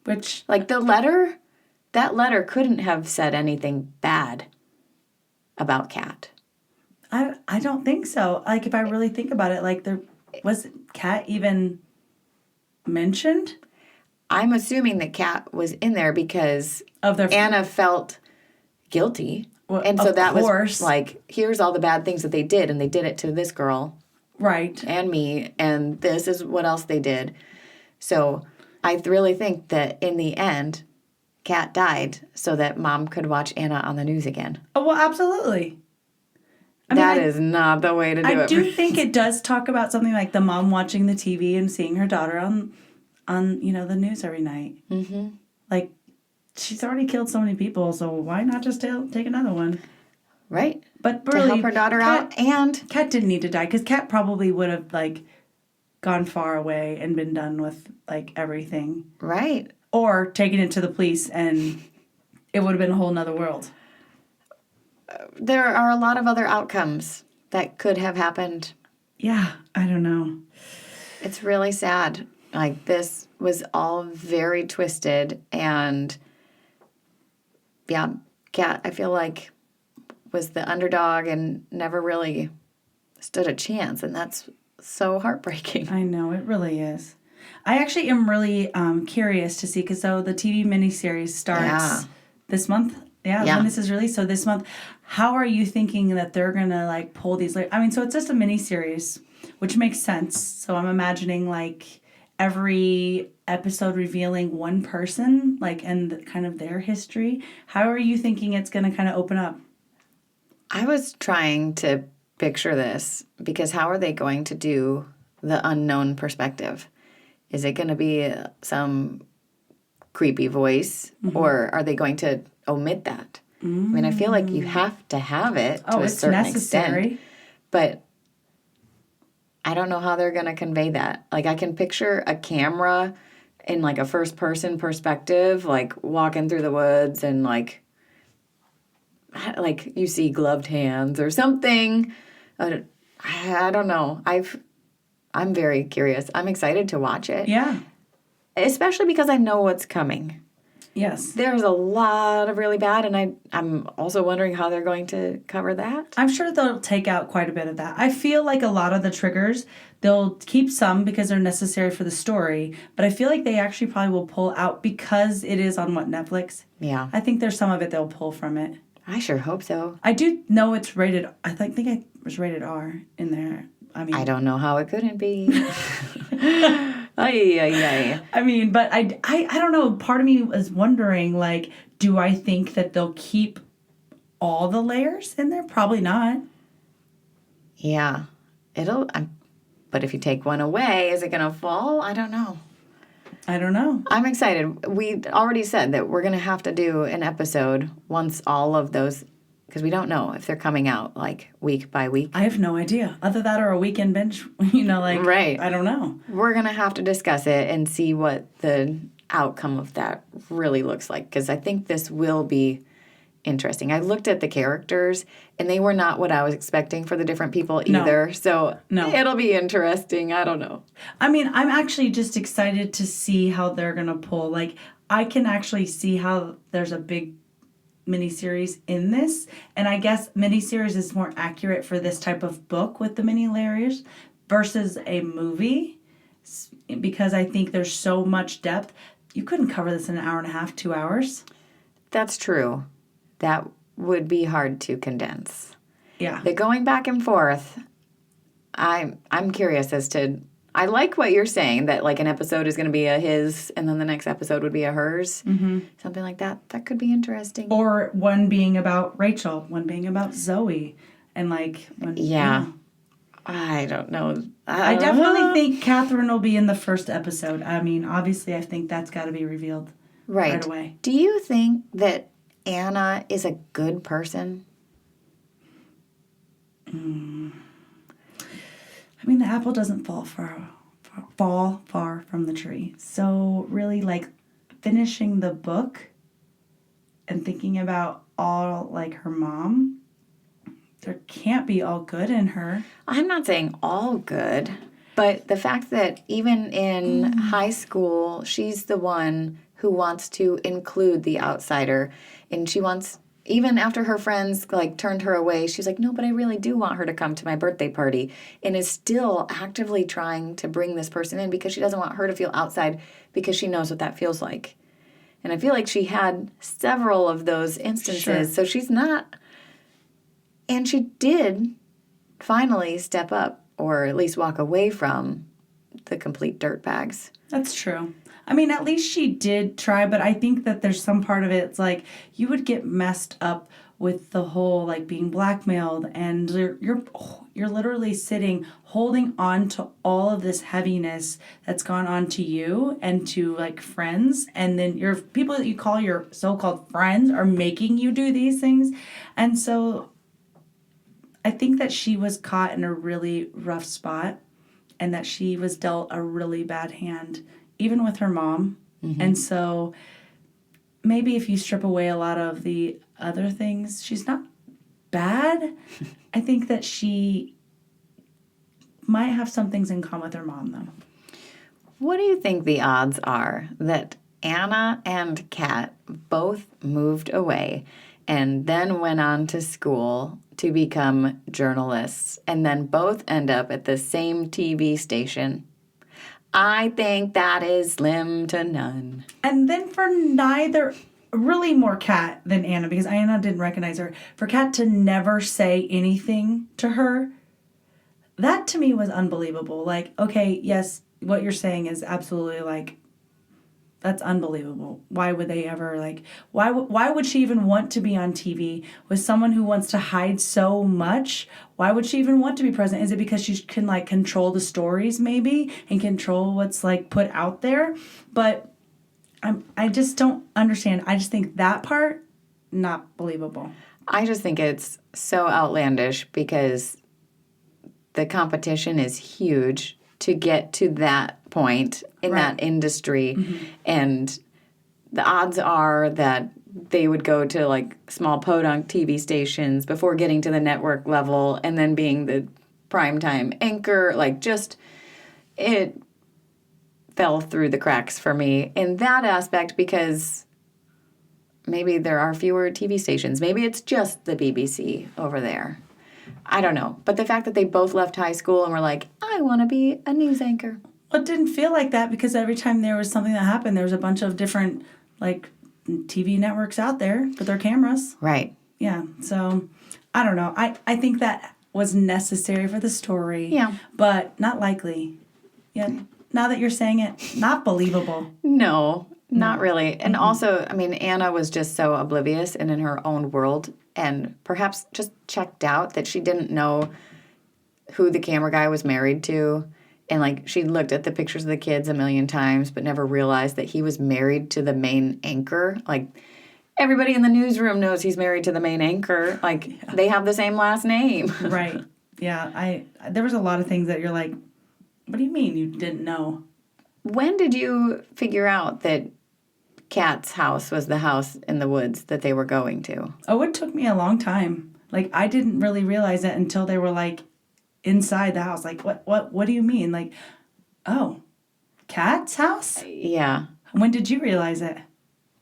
Which... Like, that letter couldn't have said anything bad about Kat. I don't think so. Like, if I really think about it, like, was Kat even mentioned? I'm assuming that Kat was in there because Anna felt guilty. Well, and so that was like, here's all the bad things that they did, and they did it to this girl. Right. And me, and this is what else they did. So I really think that in the end, Kat died so that Mom could watch Anna on the news again. Oh, well, absolutely. That is not the way to do it. I do think it does talk about something like the mom watching the TV and seeing her daughter on the news every night. Mm-hmm. Like, she's already killed so many people, so why not just take another one? Right. But really, to help her daughter out. And Kat didn't need to die, because Kat probably would have, like, gone far away and been done with, like, everything. Right. Or taken it to the police, and it would have been a whole nother world. There are a lot of other outcomes that could have happened. Yeah, I don't know. It's really sad. Like, this was all very twisted, and yeah, Kat, I feel like, was the underdog and never really stood a chance, and that's so heartbreaking. I know, it really is. I actually am really curious to see, because the TV miniseries starts this month. Yeah, when this is released. So this month, how are you thinking that they're going to like pull these? Like, I mean, so it's just a miniseries, which makes sense. So I'm imagining like every episode revealing one person, like, and kind of their history. How are you thinking it's going to kind of open up? I was trying to picture this because how are they going to do the unknown perspective? Is it going to be some creepy voice, or are they going to omit that? I mean, I feel like you have to have it to a certain extent, but I don't know how they're going to convey that. Like, I can picture a camera in like a first-person perspective, like walking through the woods and like you see gloved hands or something. I don't know. I'm very curious. I'm excited to watch it. Yeah. Especially because I know what's coming. Yes. There's a lot of really bad, and I'm also wondering how they're going to cover that. I'm sure they'll take out quite a bit of that. I feel like a lot of the triggers, they'll keep some because they're necessary for the story, but I feel like they actually probably will pull out because it is on, Netflix? Yeah. I think there's some of it they'll pull from it. I sure hope so. I do know it's rated, I think it was rated R in there. I mean, I don't know how it couldn't be. Ay. I mean, but I don't know. Part of me was wondering, like, do I think that they'll keep all the layers in there? Probably not. Yeah. But if you take one away, is it going to fall? I don't know. I'm excited. We already said that we're going to have to do an episode once all of those, because we don't know if they're coming out like week by week. I have no idea. Other that or a weekend binge, right. I don't know. We're going to have to discuss it and see what the outcome of that really looks like, because I think this will be interesting. I looked at the characters, and they were not what I was expecting for the different people either. So it'll be interesting. I don't know. I mean, I'm actually just excited to see how they're going to pull. Like, I can actually see how there's a big miniseries in this. And I guess miniseries is more accurate for this type of book with the mini layers versus a movie, because I think there's so much depth. You couldn't cover this in an hour and a half, 2 hours. That's true. That would be hard to condense. Yeah. The going back and forth, I'm curious as to, I like what you're saying, that like an episode is going to be a his and then the next episode would be a hers. Mm-hmm. Something like that. That could be interesting. Or one being about Rachel, one being about Zoe. And like, I don't know. I definitely think Catherine will be in the first episode. I mean, obviously, I think that's got to be revealed right away. Do you think that Anna is a good person? I mean, the apple doesn't fall far from the tree. So really, like, finishing the book and thinking about all, like, her mom, there can't be all good in her. I'm not saying all good, but the fact that even in high school, she's the one who wants to include the outsider, and she wants, even after her friends like turned her away, she's like, no, but I really do want her to come to my birthday party, and is still actively trying to bring this person in because she doesn't want her to feel outside, because she knows what that feels like. And I feel like she had several of those instances. Sure. So she's not, and she did finally step up, or at least walk away from the complete dirtbags. That's true. I mean, at least she did try, but I think that there's some part of it, it's like, you would get messed up with the whole, like, being blackmailed, and you're literally sitting, holding on to all of this heaviness that's gone on to you and to, like, friends, and then your people that you call your so-called friends are making you do these things. And so I think that she was caught in a really rough spot, and that she was dealt a really bad hand, even with her mom. Mm-hmm. And so maybe if you strip away a lot of the other things, she's not bad. I think that she might have some things in common with her mom, though. What do you think the odds are that Anna and Kat both moved away and then went on to school to become journalists, and then both end up at the same TV station? I think that is slim to none. And then for neither, really more Kat than Anna, because Anna didn't recognize her, for Kat to never say anything to her, that to me was unbelievable. Like, okay, yes, what you're saying is absolutely like, that's unbelievable. Why would they ever, like, why would she even want to be on TV with someone who wants to hide so much? Why would she even want to be present? Is it because she can, like, control the stories maybe and control what's, like, put out there? But I just don't understand. I just think that part, not believable. I just think it's so outlandish because the competition is huge to get to that point in that industry. And the odds are that they would go to like small podunk TV stations before getting to the network level and then being the primetime anchor. Like, just, it fell through the cracks for me in that aspect because maybe there are fewer TV stations. Maybe it's just the BBC over there. I don't know. But the fact that they both left high school and were like, I want to be a news anchor. Well, it didn't feel like that because every time there was something that happened, there was a bunch of different, like, TV networks out there with their cameras. Right. Yeah. So, I don't know. I think that was necessary for the story. Yeah. But not likely. Yeah. Now that you're saying it, not believable. No, not really. And also, I mean, Anna was just so oblivious and in her own world and perhaps just checked out that she didn't know who the camera guy was married to. And, like, she looked at the pictures of the kids a million times but never realized that he was married to the main anchor. Like, everybody in the newsroom knows he's married to the main anchor. Like, they have the same last name. Right. Yeah. There was a lot of things that you're like, what do you mean you didn't know? When did you figure out that Kat's house was the house in the woods that they were going to? Oh, it took me a long time. Like, I didn't really realize it until they were, like, inside the house. Like, what do you mean? Like, oh, Kat's house? Yeah. When did you realize it?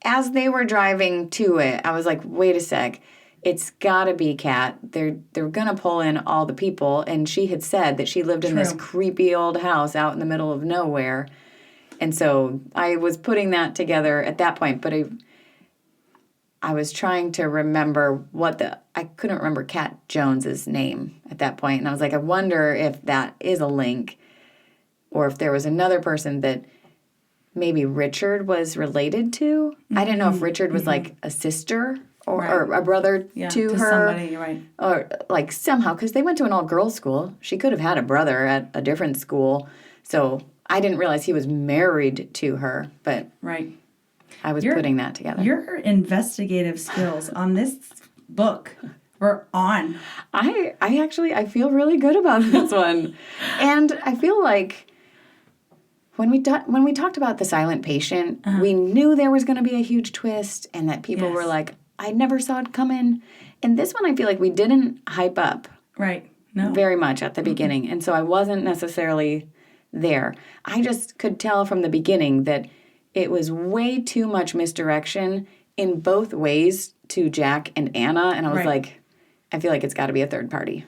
As they were driving to it, I was like, wait a sec. It's got to be Kat. They're going to pull in all the people. And she had said that she lived in this creepy old house out in the middle of nowhere. And so I was putting that together at that point. But I was trying to remember I couldn't remember Kat Jones's name at that point. And I was like, I wonder if that is a link or if there was another person that maybe Richard was related to. Mm-hmm. I didn't know if Richard was like a sister or a brother to her. Somebody, right. Or like somehow, because they went to an all-girls school. She could have had a brother at a different school. So I didn't realize he was married to her, but right. I was putting that together. Your investigative skills on this book were on. I feel really good about this one. And I feel like when we talked about The Silent Patient, we knew there was going to be a huge twist and that people were like, I never saw it coming. And this one I feel like we didn't hype up very much at the beginning. And so I wasn't necessarily there. I just could tell from the beginning that it was way too much misdirection in both ways to Jack and Anna. And I was like, I feel like it's got to be a third party.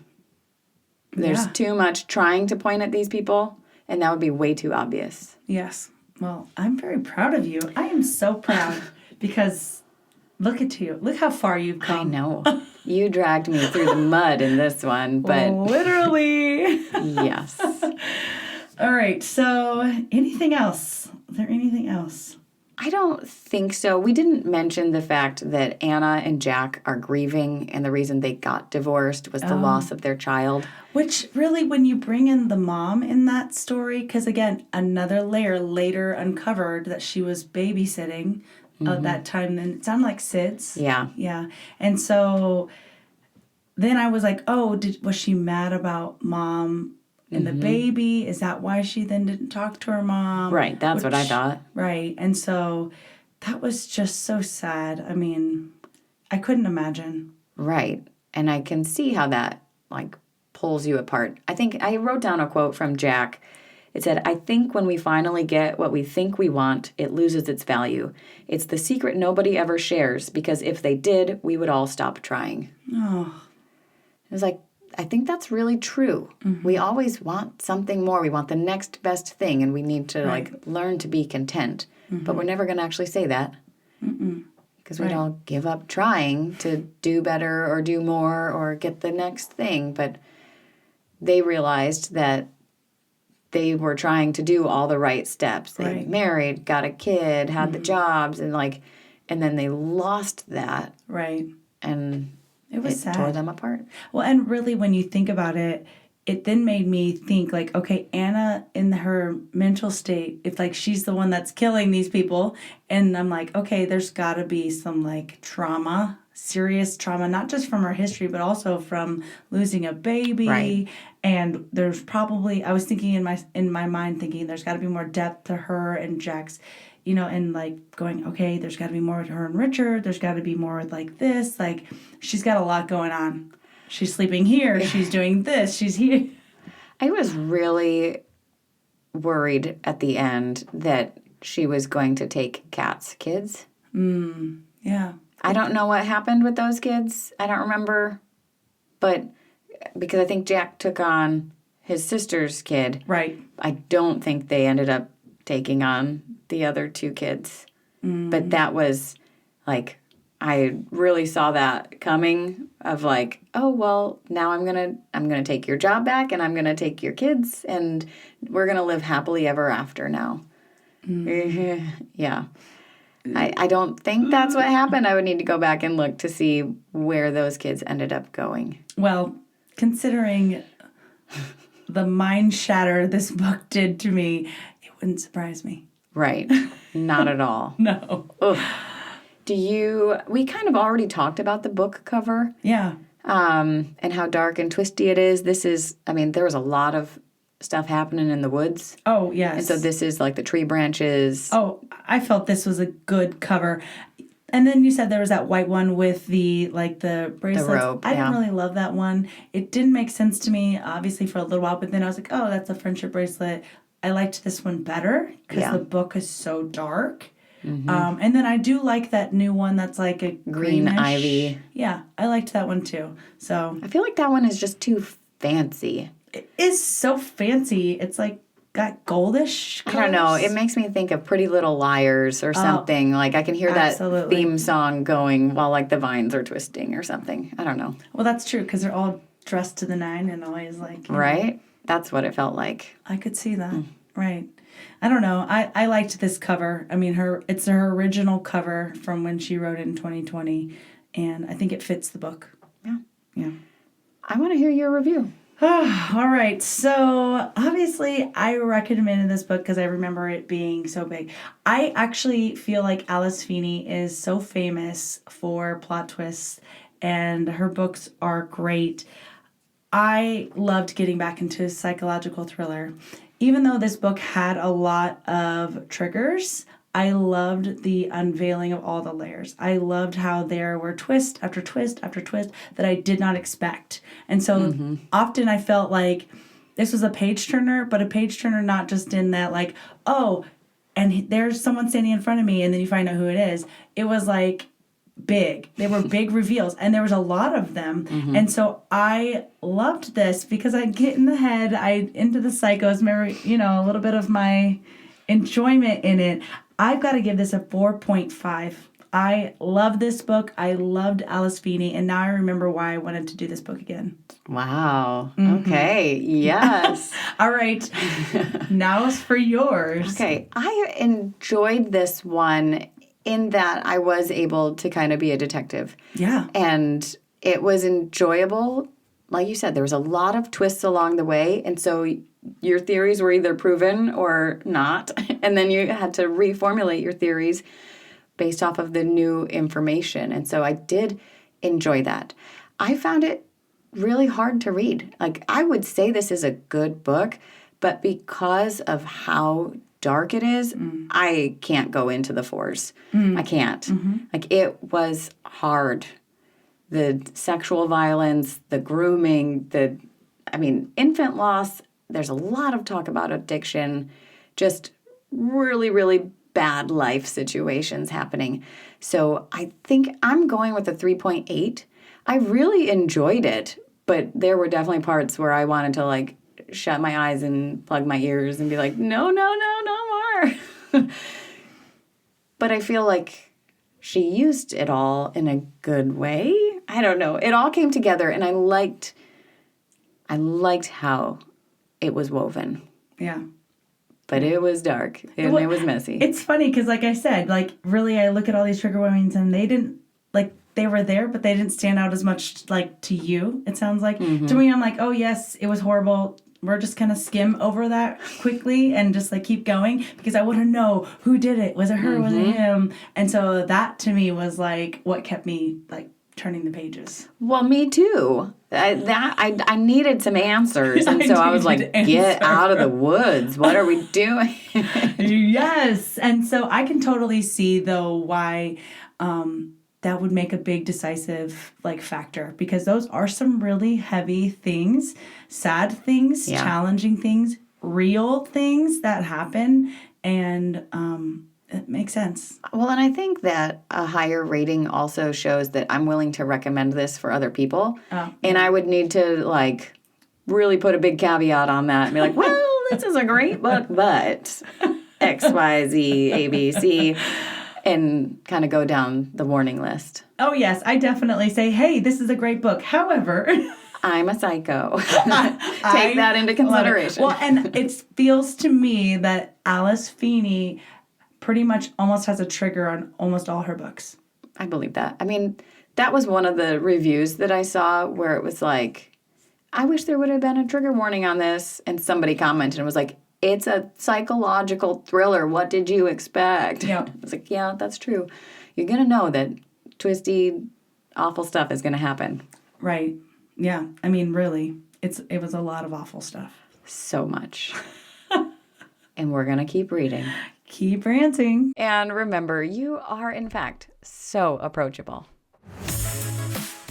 There's too much trying to point at these people, and that would be way too obvious. Yes. Well, I'm very proud of you. I am so proud because look at you. Look how far you've come. I know. You dragged me through the mud in this one, but... Literally. Yes. All right. So anything else? Is there anything else? I don't think so. We didn't mention the fact that Anna and Jack are grieving, and the reason they got divorced was the loss of their child. Which really, when you bring in the mom in that story, because again, another layer later uncovered that she was babysitting at that time, then it sounded like Sid's. Yeah. Yeah. And so then I was like, oh, was she mad about mom and the baby? Is that why she then didn't talk to her mom? Right, that's what I thought. Right, and so that was just so sad. I mean, I couldn't imagine. Right, and I can see how that, like, pulls you apart. I think I wrote down a quote from Jack. It said, I think when we finally get what we think we want, it loses its value. It's the secret nobody ever shares, because if they did, we would all stop trying. Oh. It was like, I think that's really true. We always want something more. We want the next best thing, and we need to learn to be content. But we're never going to actually say that because we don't give up trying to do better or do more or get the next thing. But they realized that they were trying to do all the right steps. They married, got a kid, had the jobs, and then they lost that. Right. And it was sad. Tore them apart. Well, and really, when you think about it, it then made me think, like, okay, Anna in her mental state, if, like, she's the one that's killing these people, and I'm like, okay, there's got to be some, like, trauma, serious trauma, not just from her history, but also from losing a baby. Right. And there's probably, I was thinking in my mind, thinking there's got to be more depth to her and Jack's, you know, and, like, going, okay, there's got to be more to her and Richard. There's got to be more like this. Like, she's got a lot going on. She's sleeping here. She's doing this. She's here. I was really worried at the end that she was going to take Kat's kids. Yeah. I don't know what happened with those kids. I don't remember. But because I think Jack took on his sister's kid. Right. I don't think they ended up taking on the other two kids. But that was, like, I really saw that coming of, like, oh, well, now I'm gonna take your job back, and I'm gonna take your kids, and we're gonna live happily ever after now. Yeah. I don't think that's what happened. I would need to go back and look to see where those kids ended up going. Well, considering the mind shatter this book did to me, it wouldn't surprise me. Right. Not at all. No. Ugh. We kind of already talked about the book cover. Yeah. And how dark and twisty it is. There was a lot of stuff happening in the woods. Oh, yes. And so this is like the tree branches. Oh, I felt this was a good cover. And then you said there was that white one with the bracelets. The rope, I didn't really love that one. It didn't make sense to me, obviously, for a little while. But then I was like, oh, that's a friendship bracelet. I liked this one better because the book is so dark. And then I do like that new one that's like a Green ivy. Yeah, I liked that one too. So I feel like that one is just too fancy. It is so fancy. It's like got goldish colors. I don't know. It makes me think of Pretty Little Liars or something. Like I can hear that theme song going while like the vines are twisting or something. I don't know. Well, that's true because they're all dressed to the nine and always like... Right? That's what it felt like. I could see that. Right. I don't know. I liked this cover. I mean, it's her original cover from when she wrote it in 2020, and I think it fits the book. Yeah. Yeah. I want to hear your review. All right. So, obviously, I recommended this book because I remember it being so big. I actually feel like Alice Feeney is so famous for plot twists, and her books are great. I loved getting back into psychological thriller. Even though this book had a lot of triggers, I loved the unveiling of all the layers. I loved how there were twist after twist after twist that I did not expect. And so often I felt like this was a page turner, but a page turner not just in that like, oh, and there's someone standing in front of me and then you find out who it is. It was like big. They were big reveals, and there was a lot of them. And so I loved this because I get in the head, into the psychos, remember, a little bit of my enjoyment in it. I've got to give this a 4.5. I love this book. I loved Alice Feeney, and now I remember why I wanted to do this book again. Wow. Okay. Yes. All right. Now it's for yours. Okay. I enjoyed this one in that I was able to kind of be a detective. Yeah. And it was enjoyable. Like you said, there was a lot of twists along the way. And so your theories were either proven or not. And then you had to reformulate your theories based off of the new information. And so I did enjoy that. I found it really hard to read. Like, I would say this is a good book, but because of how dark it is, I can't go into the fours. I can't. Like, it was hard. The sexual violence, the grooming, infant loss. There's a lot of talk about addiction, just really, really bad life situations happening. So I think I'm going with a 3.8. I really enjoyed it, But there were definitely parts where I wanted to, like, shut my eyes and plug my ears and be like, no more. But I feel like she used it all in a good way. I don't know. It all came together, and I liked how it was woven. Yeah. But it was dark, and it was messy. It's funny because, like I said, like, really, I look at all these trigger warnings, and they didn't, like, they were there, but they didn't stand out as much, like, to you, it sounds like. To me, I'm like, oh, yes, it was horrible. We're just going to skim over that quickly and just, like, keep going because I want to know who did it. Was it her? Was it him? And so that, to me, was, like, what kept me, like, turning the pages. Well, me too. I needed some answers, and so I was like, get out of the woods. What are we doing? Yes. And so I can totally see, though, why that would make a big decisive, like, factor, because those are some really heavy things, sad things, challenging things, real things that happen, and it makes sense. Well, and I think that a higher rating also shows that I'm willing to recommend this for other people. And I would need to, like, really put a big caveat on that and be like, well, this is a great book, but X, Y, Z, A, B, C, and kind of go down the warning list. Oh, yes. I definitely say, hey, this is a great book. However, I'm a psycho. Take that into consideration. Well, and it feels to me that Alice Feeney pretty much almost has a trigger on almost all her books. I believe that. I mean, that was one of the reviews that I saw where it was like, I wish there would have been a trigger warning on this. And somebody commented and was like, it's a psychological thriller. What did you expect? Yeah. I was like, yeah, that's true. You're going to know that twisty, awful stuff is going to happen. Right. Yeah. I mean, really, it was a lot of awful stuff. So much. And we're going to keep reading. Keep ranting. And remember, you are, in fact, so approachable.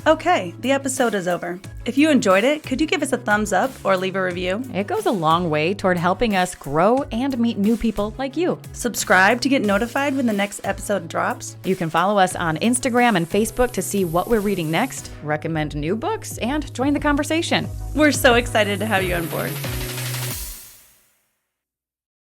Okay, the episode is over. If you enjoyed it, could you give us a thumbs up or leave a review? It goes a long way toward helping us grow and meet new people like you. Subscribe to get notified when the next episode drops. You can follow us on Instagram and Facebook to see what we're reading next, recommend new books, and join the conversation. We're so excited to have you on board.